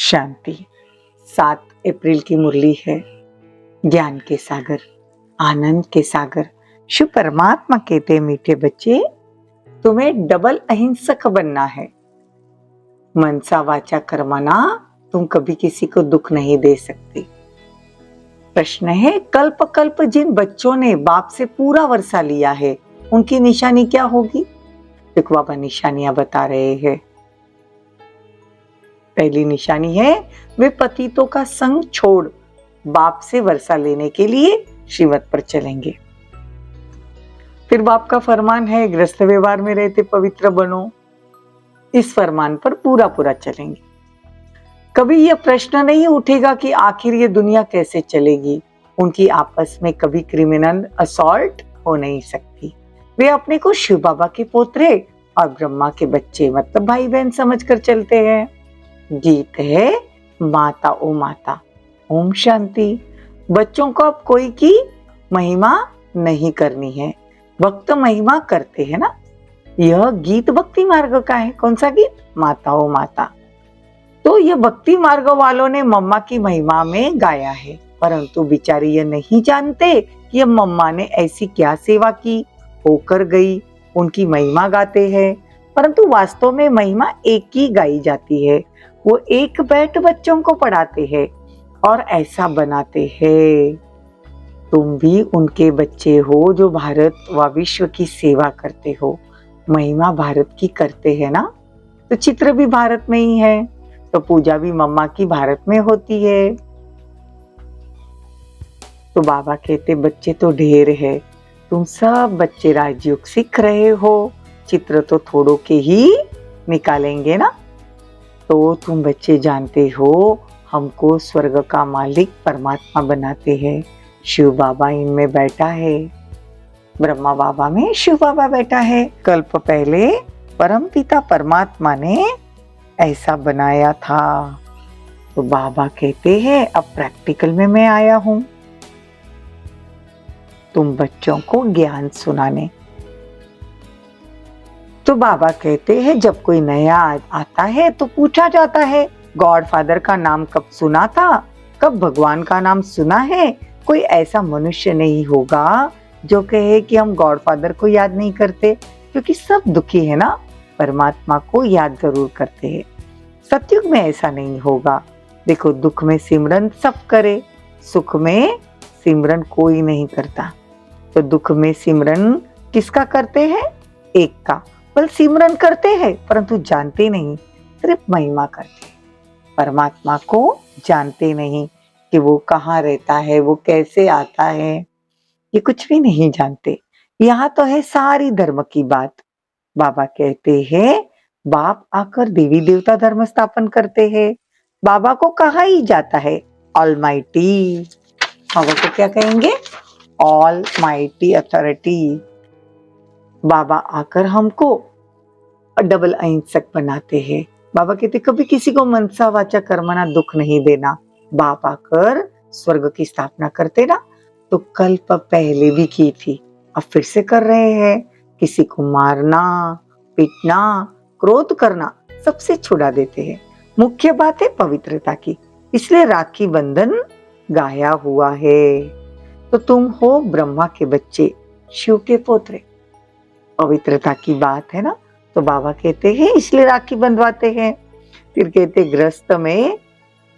शांति। 7 अप्रैल की मुरली है। ज्ञान के सागर, आनंद के सागर शिव परमात्मा कहते, मीठे बच्चे तुम्हें डबल अहिंसक बनना है। मनसा वाचा कर्मणा, तुम कभी किसी को दुख नहीं दे सकते। प्रश्न है, कल्प कल्प जिन बच्चों ने बाप से पूरा वर्षा लिया है उनकी निशानी क्या होगी? देखो बाबा निशानियां बता रहे हैं। पहली निशानी है, वे पतितों का संग छोड़ बाप से वर्षा लेने के लिए श्रीमत पर चलेंगे। फिर बाप का फरमान है, गृहस्थ व्यवहार में रहते पवित्र बनो। इस फरमान पर पूरा पूरा चलेंगे। कभी यह प्रश्न नहीं उठेगा कि आखिर ये दुनिया कैसे चलेगी। उनकी आपस में कभी क्रिमिनल असॉल्ट हो नहीं सकती। वे अपने को शिव बाबा के पोतरे और ब्रह्मा के बच्चे मतलब भाई बहन समझकर चलते हैं। गीत है, माता ओ माता ओम शांति। बच्चों को अब कोई की महिमा नहीं करनी है, भक्त महिमा करते हैं ना। यह गीत भक्ति मार्ग का है। कौन सा गीत? माता ओ माता। तो यह भक्ति मार्ग वालों ने मम्मा की महिमा में गाया है, परंतु बेचारे यह नहीं जानते कि यह मम्मा ने ऐसी क्या सेवा की, होकर गई, उनकी महिमा गाते हैं। परंतु वास्तव में महिमा एक ही गाई जाती है। वो एक बैठ बच्चों को पढ़ाते हैं और ऐसा बनाते हैं। तुम भी उनके बच्चे हो जो भारत व विश्व की सेवा करते हो। महिमा भारत की करते हैं ना, तो चित्र भी भारत में ही है, तो पूजा भी मम्मा की भारत में होती है। तो बाबा कहते, बच्चे तो ढेर है, तुम सब बच्चे राजयोग सीख रहे हो, चित्र तो थोड़ों के ही निकालेंगे ना। तो तुम बच्चे जानते हो हमको स्वर्ग का मालिक परमात्मा बनाते हैं। शिव बाबा इनमें बैठा है, ब्रह्मा बाबा में शिव बाबा बैठा है। कल्प पहले परमपिता परमात्मा ने ऐसा बनाया था। तो बाबा कहते हैं, अब प्रैक्टिकल में मैं आया हूं तुम बच्चों को ज्ञान सुनाने। तो बाबा कहते हैं, जब कोई नया आता है तो पूछा जाता है, गॉड फादर का नाम कब सुना था, कब भगवान का नाम सुना है? कोई ऐसा मनुष्य नहीं होगा जो कहे कि हम गॉड फादर को याद नहीं करते, क्योंकि सब दुखी है ना, परमात्मा को याद जरूर करते हैं। सतयुग में ऐसा नहीं होगा। देखो, दुख में सिमरन सब करे, सुख में सिमरन कोई नहीं करता। तो दुख में सिमरन किसका करते हैं? एक का। बल सिमरन करते हैं परंतु जानते नहीं, सिर्फ महिमा करते हैं। परमात्मा को जानते नहीं कि वो कहाँ रहता है, वो कैसे आता है, ये कुछ भी नहीं जानते। यहाँ तो है सारी धर्म की बात। बाबा कहते हैं, बाप आकर देवी देवता धर्म स्थापन करते हैं। बाबा को कहा ही जाता है ऑलमाइटी। बाबा को क्या कहेंगे? All mighty authority. बाबा आकर हमको डबल अहिंसक बनाते हैं। बाबा कहते, कभी किसी को मनसा वाचा कर्मणा दुख नहीं देना। बाप आकर स्वर्ग की स्थापना करते ना, तो कल्प पहले भी की थी, अब फिर से कर रहे हैं। किसी को मारना, पीटना, क्रोध करना सबसे छुड़ा देते हैं। मुख्य बात है पवित्रता की, इसलिए राखी बंधन गाया हुआ है। तो तुम हो ब्रह्मा के बच्चे, शिव के पोत्रे। पवित्रता की बात है ना, तो बाबा कहते हैं इसलिए राखी बंधवाते हैं। फिर कहते, गृहस्थ में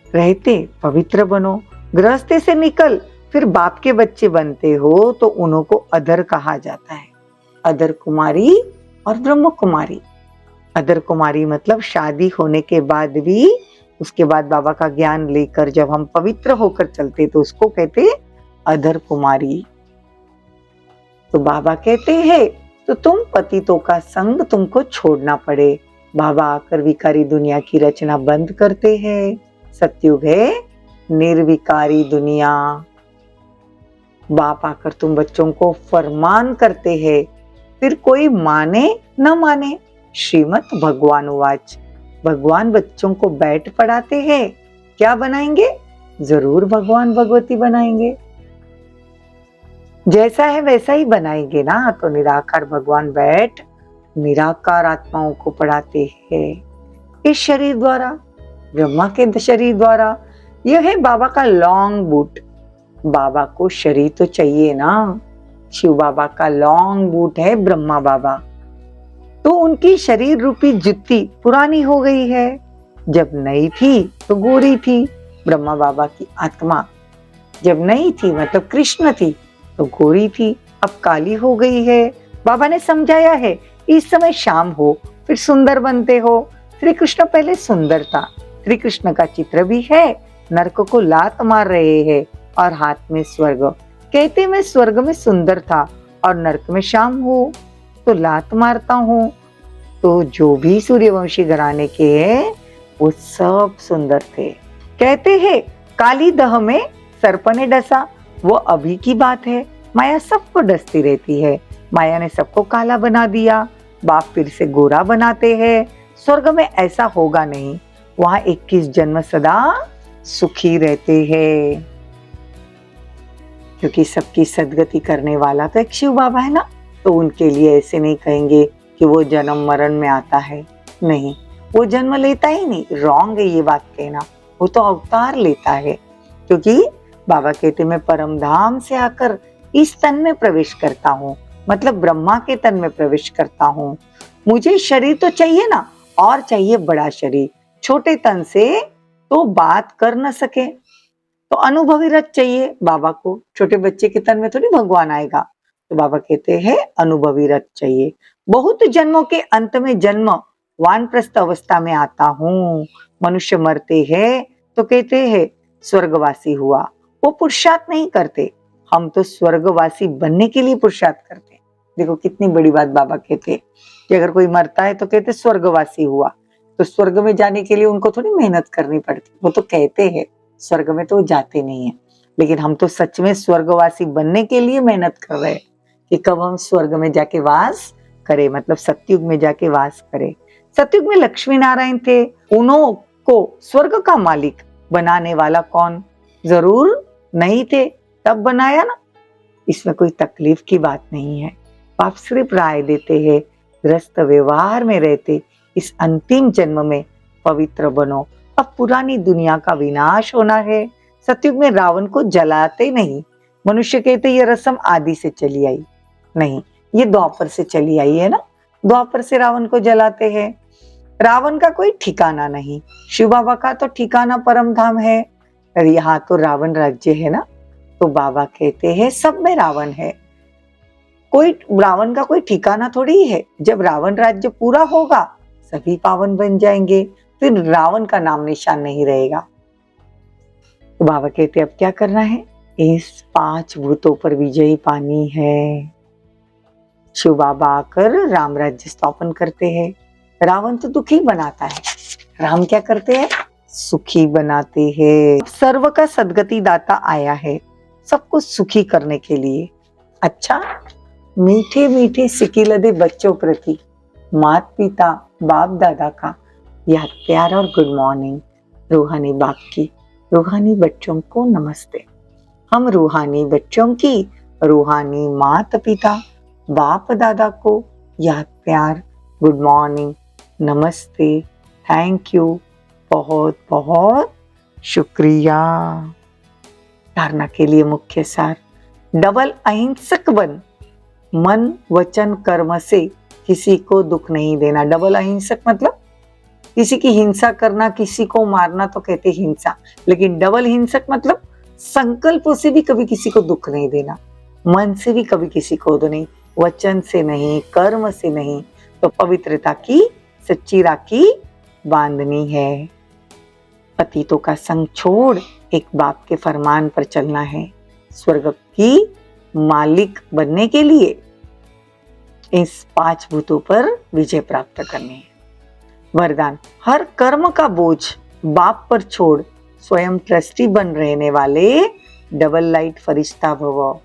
रहते पवित्र बनो। गृहस्थ से निकल फिर बाप के बच्चे बनते हो तो उन्हों को अधर कहा जाता है। अधर कुमारी और ब्रह्म कुमारी। अधर कुमारी मतलब शादी होने के बाद भी, उसके बाद बाबा का ज्ञान लेकर जब हम पवित्र होकर चलते तो उसको कहते अधर कुमारी। तो बाबा कहते हैं, तो तुम पतितों का संग तुमको छोड़ना पड़े। बाबा आकर विकारी दुनिया की रचना बंद करते हैं। सतयुग है निर्विकारी दुनिया। बाप आकर तुम बच्चों को फरमान करते हैं, फिर कोई माने न माने। श्रीमत भगवान वाच। भगवान बच्चों को बैठ पढ़ाते हैं, क्या बनाएंगे? जरूर भगवान भगवती बनाएंगे। जैसा है वैसा ही बनाएंगे ना। तो निराकार भगवान बैठ निराकार आत्माओं को पढ़ाते हैं इस शरीर द्वारा। ब्रह्मा के शरीर द्वारा। यह है बाबा का लॉन्ग बूट। बाबा को शरीर तो चाहिए ना, शिव बाबा का लॉन्ग बूट है ब्रह्मा बाबा। तो उनकी शरीर रूपी जुत्ती पुरानी हो गई है। जब नई थी तो गोरी थी। ब्रह्मा बाबा की आत्मा जब नई थी मतलब कृष्ण थी तो गोरी थी, अब काली हो गई है। बाबा ने समझाया है, इस समय शाम हो फिर सुंदर बनते हो। श्री कृष्ण पहले सुंदर था। श्री कृष्ण का चित्र भी है, नरक को लात मार रहे हैं और हाथ में स्वर्ग। कहते मैं स्वर्ग में सुंदर था और नरक में शाम हूँ तो लात मारता हूँ। तो जो भी सूर्यवंशी घराने के हैं वो सब सुंदर थे। कहते हैं काली दह में सर्प ने डसा, वो अभी की बात है। माया सबको डसती रहती है। माया ने सबको काला बना दिया, बाप फिर से गोरा बनाते हैं। स्वर्ग में ऐसा होगा नहीं, वहां 21 जन्म सदा सुखी रहते हैं। क्योंकि सबकी सदगति करने वाला तो एक शिव बाबा है ना, तो उनके लिए ऐसे नहीं कहेंगे कि वो जन्म मरण में आता है। नहीं, वो जन्म लेता ही नहीं। रॉन्ग है ये बात कहना, वो तो अवतार लेता है। क्योंकि बाबा कहते मैं परम धाम से आकर इस तन में प्रवेश करता हूँ, मतलब ब्रह्मा के तन में प्रवेश करता हूँ। मुझे शरीर तो चाहिए ना, और चाहिए बड़ा शरीर। छोटे तन से तो बात कर न सके तो अनुभवी रथ चाहिए बाबा को। छोटे बच्चे के तन में थोड़ी भगवान आएगा, तो बाबा कहते हैं अनुभवी रथ चाहिए। बहुत जन्मों के अंत में जन्म वानप्रस्थ अवस्था में आता हूँ। मनुष्य मरते हैं तो कहते हैं स्वर्गवासी हुआ, वो पुरुषार्थ नहीं करते। हम तो स्वर्गवासी बनने के लिए पुरुषार्थ करते हैं। देखो कितनी बड़ी बात बाबा कहते हैं कि अगर कोई मरता है तो कहते स्वर्गवासी हुआ, तो स्वर्ग में जाने के लिए उनको थोड़ी मेहनत करनी पड़ती। वो तो कहते हैं, स्वर्ग में तो जाते नहीं है। लेकिन हम तो सच में स्वर्गवासी बनने के लिए मेहनत कर रहे हैं कि कब हम स्वर्ग में जाके वास करें, मतलब सतयुग में जाके वास करें। सतयुग में लक्ष्मी नारायण थे, उन्हों को स्वर्ग का मालिक बनाने वाला कौन? जरूर नहीं थे, तब बनाया ना। इसमें कोई तकलीफ की बात नहीं है। आप सिर्फ राय देते हैं, ग्रस्त व्यवहार में रहते इस अंतिम जन्म में पवित्र बनो। अब पुरानी दुनिया का विनाश होना है। सतयुग में रावण को जलाते नहीं। मनुष्य कहते ये रस्म आदि से चली आई, नहीं, ये द्वापर से चली आई है ना। द्वापर से रावण को जलाते हैं। रावण का कोई ठिकाना नहीं, शिव बाबा का तो ठिकाना परम धाम है। यहाँ तो रावण राज्य है ना, तो बाबा कहते हैं सब में रावण है। कोई रावण का कोई ठिकाना थोड़ी है। जब रावण राज्य पूरा होगा सभी पावन बन जाएंगे, फिर रावण का नाम निशान नहीं रहेगा। तो बाबा कहते अब क्या करना है? इस 5 भूतों पर विजयी पानी है। शिव बाबा आकर राम राज्य स्थापन करते हैं। रावण तो दुखी बनाता है, राम क्या करते हैं? सुखी बनाते हैं। सर्व का सदगति दाता आया है, सबको सुखी करने के लिए। अच्छा, मीठे मीठे सिकिलदे बच्चों प्रति माता पिता बाप दादा का याद प्यार और गुड मॉर्निंग। रूहानी बाप की रूहानी बच्चों को नमस्ते। हम रूहानी बच्चों की रूहानी माता पिता बाप दादा को याद प्यार गुड मॉर्निंग, नमस्ते, थैंक यू, बहुत बहुत शुक्रिया। धारणा के लिए मुख्य सार, डबल अहिंसक बन। मन वचन कर्म से किसी को दुख नहीं देना। डबल अहिंसक मतलब किसी की हिंसा करना, किसी को मारना तो कहते हिंसा। लेकिन डबल हिंसक मतलब संकल्पों से भी कभी किसी को दुख नहीं देना, मन से भी कभी किसी को दो नहीं, वचन से नहीं, कर्म से नहीं। तो पवित्रता की सच्ची राखी बांधनी है। पतितों का संग छोड़ एक बाप के फरमान पर चलना है। स्वर्ग की मालिक बनने के लिए इस 5 भूतों पर विजय प्राप्त करनी है। वरदान, हर कर्म का बोझ बाप पर छोड़ स्वयं ट्रस्टी बन रहने वाले डबल लाइट फरिश्ता भव।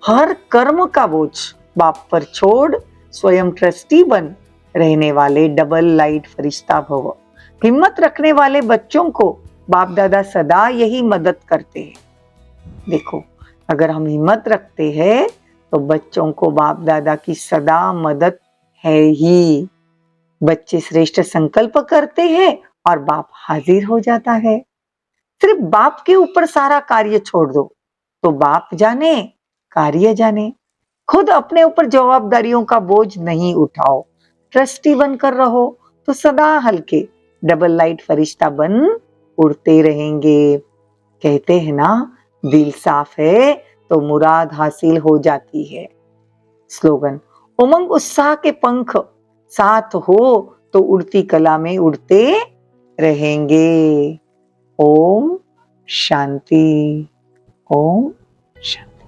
हर कर्म का बोझ बाप पर छोड़ स्वयं ट्रस्टी बन रहने वाले डबल लाइट फरिश्ता भव। हिम्मत रखने वाले बच्चों को बाप दादा सदा यही मदद करते हैं। देखो, अगर हम हिम्मत रखते हैं तो बच्चों को बाप दादा की सदा मदद है ही। बच्चे श्रेष्ठ संकल्प करते हैं और बाप हाजिर हो जाता है। सिर्फ बाप के ऊपर सारा कार्य छोड़ दो तो बाप जाने कार्य जाने। खुद अपने ऊपर जवाबदारियों का बोझ नहीं उठाओ, ट्रस्टी बनकर रहो तो सदा हल्के डबल लाइट फरिश्ता बन उड़ते रहेंगे। कहते हैं ना, दिल साफ है तो मुराद हासिल हो जाती है। स्लोगन, उमंग उत्साह के पंख साथ हो तो उड़ती कला में उड़ते रहेंगे। ओम शांति। ओम शांति।